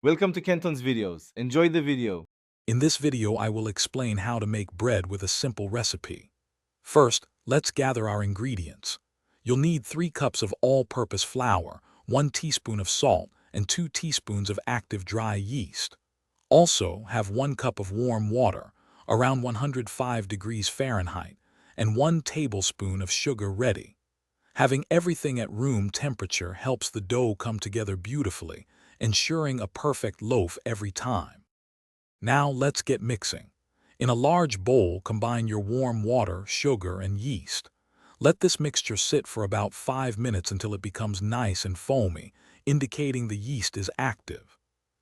Welcome to Kenton's videos. Enjoy the video. In this video, I will explain how to make bread with a simple recipe. First, let's gather our ingredients. You'll need 3 cups of all-purpose flour, 1 teaspoon of salt, and 2 teaspoons of active dry yeast. Also, have 1 cup of warm water, around 105 degrees Fahrenheit, and 1 tablespoon of sugar ready. Having everything at room temperature helps the dough come together beautifully, ensuring a perfect loaf every time. Now let's get mixing. In a large bowl, combine your warm water, sugar, and yeast. Let this mixture sit for about 5 minutes until it becomes nice and foamy, indicating the yeast is active.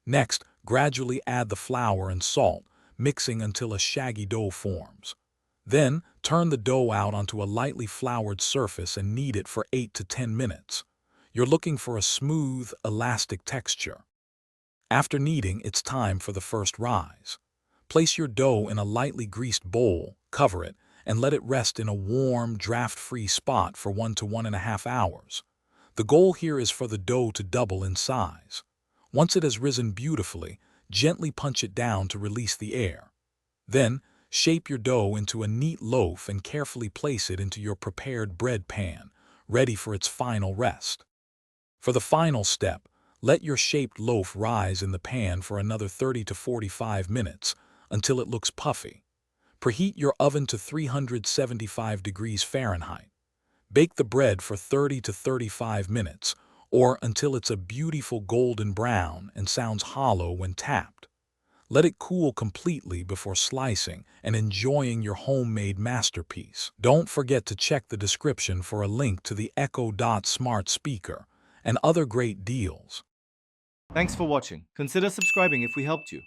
Next, gradually add the flour and salt, mixing until a shaggy dough forms. Then, turn the dough out onto a lightly floured surface and knead it for 8 to 10 minutes. You're looking for a smooth, elastic texture. After kneading, it's time for the first rise. Place your dough in a lightly greased bowl, cover it, and let it rest in a warm, draft-free spot for 1 to 1.5 hours. The goal here is for the dough to double in size. Once it has risen beautifully, gently punch it down to release the air. Then, shape your dough into a neat loaf and carefully place it into your prepared bread pan, ready for its final rest. For the final step, let your shaped loaf rise in the pan for another 30 to 45 minutes until it looks puffy. Preheat your oven to 375 degrees Fahrenheit. Bake the bread for 30 to 35 minutes, or until it's a beautiful golden brown and sounds hollow when tapped. Let it cool completely before slicing and enjoying your homemade masterpiece. Don't forget to check the description for a link to the Echo Dot smart speaker and other great deals. Thanks for watching. Consider subscribing if we helped you.